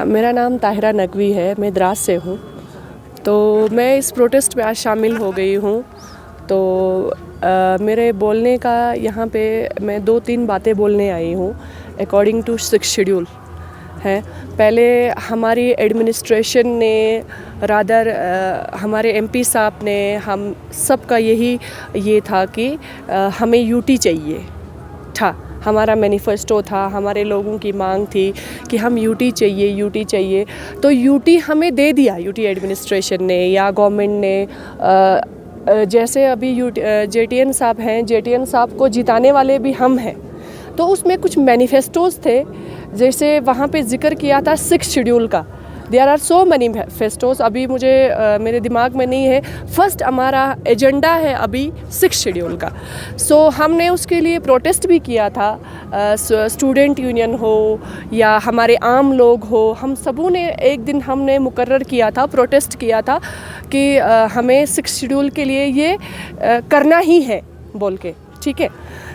मेरा नाम ताहिरा नकवी है, मैं द्रास से हूँ। तो मैं इस प्रोटेस्ट में आज शामिल हो गई हूँ। तो मेरे बोलने का यहाँ पे मैं 2-3 बातें बोलने आई हूँ अकॉर्डिंग टू 6 शेड्यूल है। पहले हमारी एडमिनिस्ट्रेशन ने रादर हमारे एमपी साहब ने हम सब का ये था कि हमें यूटी चाहिए था। हमारा मैनिफेस्टो था, हमारे लोगों की मांग थी कि हम यूटी चाहिए। तो यूटी हमें दे दिया, यूटी एडमिनिस्ट्रेशन ने या गवर्नमेंट ने। जैसे अभी जेटीएन साहब हैं, जेटीएन साहब को जिताने वाले भी हम हैं। तो उसमें कुछ मैनिफेस्टोज़ थे, जैसे वहाँ पे जिक्र किया था 6 शेड्यूल का। देयर आर सो मैनिफेस्टोज़, अभी मुझे मेरे दिमाग में नहीं है। फर्स्ट हमारा एजेंडा है अभी 6 शेड्यूल का। सो हमने उसके लिए प्रोटेस्ट भी किया था। स्टूडेंट यूनियन हो या हमारे आम लोग हो, हम सबों ने एक दिन हमने मुकर्रर किया था, प्रोटेस्ट किया था कि हमें 6 शेड्यूल के लिए ये करना ही है बोल के, ठीक है।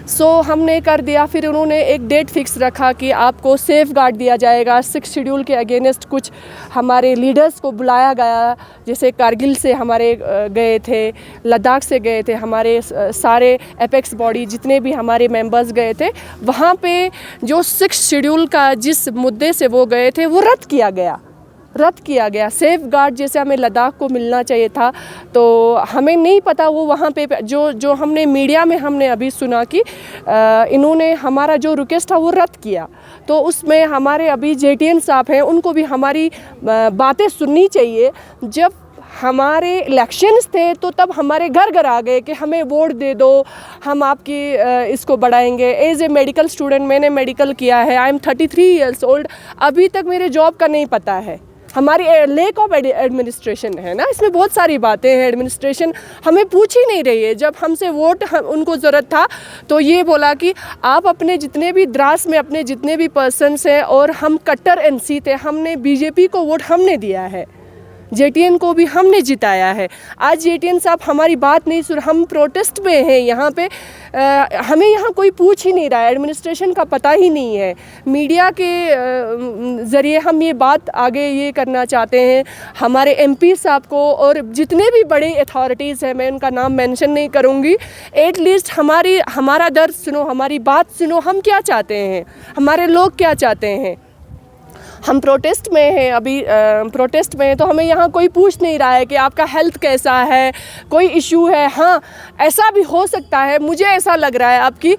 सो हमने कर दिया। फिर उन्होंने एक डेट फिक्स रखा कि आपको सेफ गार्ड दिया जाएगा। 6 शेड्यूल के अगेंस्ट कुछ हमारे लीडर्स को बुलाया गया, जैसे कारगिल से हमारे गए थे, लद्दाख से गए थे, हमारे सारे एपेक्स बॉडी जितने भी हमारे मेंबर्स गए थे। वहाँ पे जो 6 शेड्यूल का जिस मुद्दे से वो गए थे वो रद्द किया गया। सेफ गार्ड जैसे हमें लद्दाख को मिलना चाहिए था, तो हमें नहीं पता वो वहाँ पे जो हमने मीडिया में हमने अभी सुना कि इन्होंने हमारा जो रिक्वेस्ट था वो रद्द किया। तो उसमें हमारे अभी जेटीएन साहब हैं, उनको भी हमारी बातें सुननी चाहिए। जब हमारे इलेक्शंस थे तो तब हमारे घर आ गए कि हमें वोट दे दो, हम आपकी इसको बढ़ाएंगे। एज ए मेडिकल स्टूडेंट मैंने मेडिकल किया है, आई एम 33 ईयर्स ओल्ड, अभी तक मेरे जॉब का नहीं पता है। हमारी लेक ऑफ एडमिनिस्ट्रेशन है ना, इसमें बहुत सारी बातें हैं। एडमिनिस्ट्रेशन हमें पूछ ही नहीं रही है। जब हमसे वोट उनको ज़रूरत था तो ये बोला कि आप अपने जितने भी द्रास में अपने जितने भी पर्सन्स हैं, और हम कट्टर एनसी थे, हमने बीजेपी को वोट हमने दिया है, जेटीएन को भी हमने जिताया है। आज जेटीएन साहब हमारी बात नहीं सुन, हम प्रोटेस्ट में हैं यहाँ पे। हमें यहाँ कोई पूछ ही नहीं रहा है, एडमिनिस्ट्रेशन का पता ही नहीं है। मीडिया के ज़रिए हम ये बात आगे ये करना चाहते हैं हमारे एमपी साहब को, और जितने भी बड़े अथॉरिटीज़ हैं, मैं उनका नाम मेंशन नहीं करूँगी। एटलीस्ट हमारा दर्द सुनो, हमारी बात सुनो। हम क्या चाहते हैं, हमारे लोग क्या चाहते हैं। हम प्रोटेस्ट में हैं अभी, प्रोटेस्ट में हैं, तो हमें यहाँ कोई पूछ नहीं रहा है कि आपका हेल्थ कैसा है, कोई इशू है। हाँ, ऐसा भी हो सकता है, मुझे ऐसा लग रहा है आपकी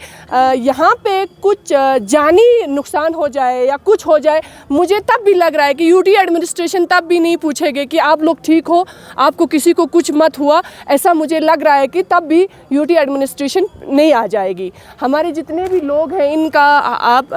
यहाँ पे कुछ जानी नुकसान हो जाए या कुछ हो जाए, मुझे तब भी लग रहा है कि यूटी एडमिनिस्ट्रेशन तब भी नहीं पूछेगी कि आप लोग ठीक हो, आपको किसी को कुछ मत हुआ। ऐसा मुझे लग रहा है कि तब भी यूटी एडमिनिस्ट्रेशन नहीं आ जाएगी। हमारे जितने भी लोग हैं इनका आप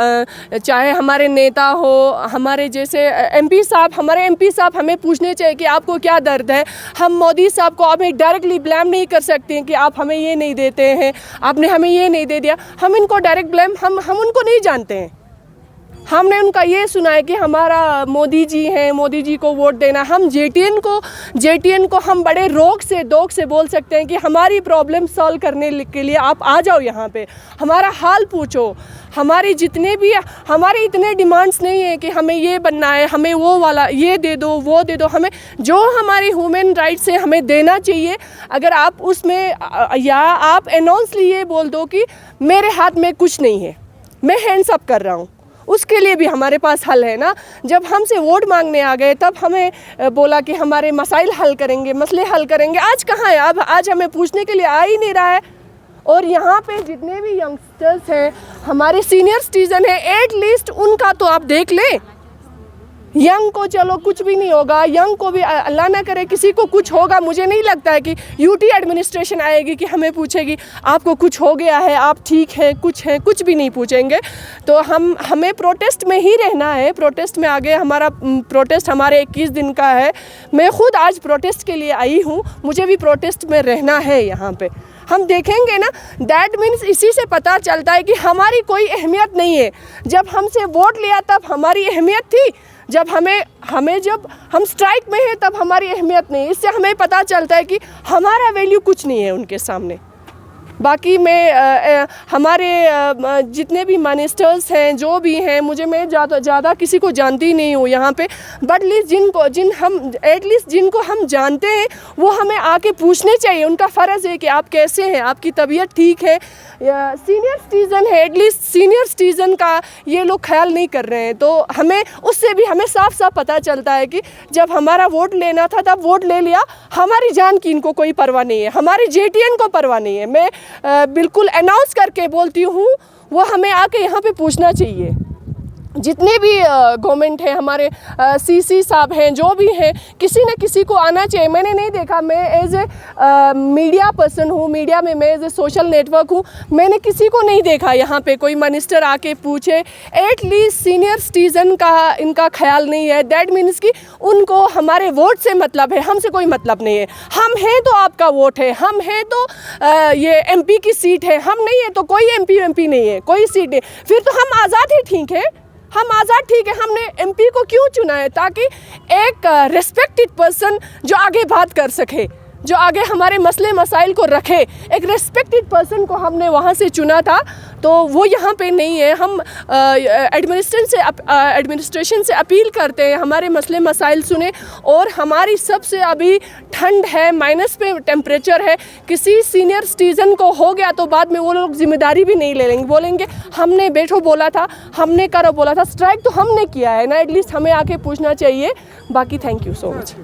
चाहे हमारे नेता हो, हमारे जैसे एमपी साहब, हमारे एमपी साहब हमें पूछने चाहिए कि आपको क्या दर्द है। हम मोदी साहब को हमें डायरेक्टली ब्लेम नहीं कर सकते हैं कि आप हमें ये नहीं देते हैं, आपने हमें ये नहीं दे दिया। हम इनको डायरेक्ट ब्लेम हम उनको नहीं जानते हैं। हमने उनका ये सुना है कि हमारा मोदी जी हैं, मोदी जी को वोट देना। हम जेटीएन को हम बड़े रोक से बोल सकते हैं कि हमारी प्रॉब्लम सॉल्व करने के लिए आप आ जाओ यहाँ पे, हमारा हाल पूछो। हमारी जितने भी हमारे इतने डिमांड्स नहीं है कि हमें ये बनना है, हमें वो वाला ये दे दो, वो दे दो। हमें जो हमारी ह्यूमन राइट्स है हमें देना चाहिए। अगर आप उसमें या आप अनाउंसली ये बोल दो कि मेरे हाथ में कुछ नहीं है, मैं हैंड्स अप कर रहा हूँ, उसके लिए भी हमारे पास हल है ना। जब हमसे वोट मांगने आ गए तब हमें बोला कि हमारे मसाइल हल करेंगे, मसले हल करेंगे। आज कहाँ है, अब आज हमें पूछने के लिए आ ही नहीं रहा है। और यहाँ पे जितने भी यंगस्टर्स हैं, हमारे सीनियर सिटीज़न हैं, एटलीस्ट उनका तो आप देख लें। यंग को चलो कुछ भी नहीं होगा, यंग को भी अल्लाह ना करे किसी को कुछ होगा। मुझे नहीं लगता है कि यूटी एडमिनिस्ट्रेशन आएगी कि हमें पूछेगी आपको कुछ हो गया है, आप ठीक हैं, कुछ भी नहीं पूछेंगे। तो हमें प्रोटेस्ट में ही रहना है। प्रोटेस्ट में आगे हमारा प्रोटेस्ट हमारे 21 दिन का है। मैं खुद आज प्रोटेस्ट के लिए आई हूँ, मुझे भी प्रोटेस्ट में रहना है यहाँ पे। हम देखेंगे ना, दैट मीन्स इसी से पता चलता है कि हमारी कोई अहमियत नहीं है। जब हमसे वोट लिया तब हमारी अहमियत थी, जब जब हम स्ट्राइक में हैं तब हमारी अहमियत नहीं। इससे हमें पता चलता है कि हमारा वैल्यू कुछ नहीं है उनके सामने। बाकी मैं हमारे जितने भी मिनिस्टर्स हैं जो भी हैं, मैं ज़्यादा किसी को जानती नहीं हूँ यहाँ पे, बट एटलीस्ट जिनको हम जानते हैं वो हमें आके पूछने चाहिए। उनका फ़र्ज़ है कि आप कैसे हैं, आपकी तबीयत ठीक है। सीनियर सिटीज़न है, एटलीस्ट सीनियर सिटीज़न का ये लोग ख्याल नहीं कर रहे हैं। तो हमें उससे भी हमें साफ साफ पता चलता है कि जब हमारा वोट लेना था तब वोट ले लिया, हमारी जान की इनको कोई परवाह नहीं है, हमारी JTN को परवाह नहीं है। मैं बिल्कुल अनाउंस करके बोलती हूँ, वो हमें आके यहाँ पे पूछना चाहिए। जितने भी गवर्नमेंट है, हमारे CC साहब हैं, जो भी हैं, किसी न किसी को आना चाहिए। मैंने नहीं देखा, मैं एज ए मीडिया पर्सन हूँ, मीडिया में मैं एज ए सोशल नेटवर्क हूँ, मैंने किसी को नहीं देखा यहाँ पे कोई मिनिस्टर आके पूछे। एटलीस्ट सीनियर सिटीज़न का इनका ख्याल नहीं है। दैट मीन्स कि उनको हमारे वोट से मतलब है, हमसे कोई मतलब नहीं है। हम हैं तो आपका वोट है, हम हैं तो ये MP की सीट है, हम नहीं है तो कोई MP नहीं है, कोई सीट नहीं, फिर तो हम आज़ाद ही ठीक है। हम आज़ाद ठीक है। हमने MP को क्यों चुना है? ताकि एक रिस्पेक्टेड पर्सन जो आगे बात कर सके, जो आगे हमारे मसले मसाइल को रखे, एक रिस्पेक्टेड पर्सन को हमने वहाँ से चुना था, तो वो यहाँ पे नहीं है। हम एडमिनिस्ट्रेशन से अपील करते हैं हमारे मसले मसाइल सुने। और हमारी सबसे अभी ठंड है, माइनस पे टेम्परेचर है, किसी सीनियर सिटीज़न को हो गया तो बाद में वो लोग जिम्मेदारी भी नहीं ले लेंगे, बोलेंगे हमने बैठो बोला था, हमने करो बोला था, स्ट्राइक तो हमने किया है ना। एटलीस्ट हमें आके पूछना चाहिए। बाकी थैंक यू सो मच।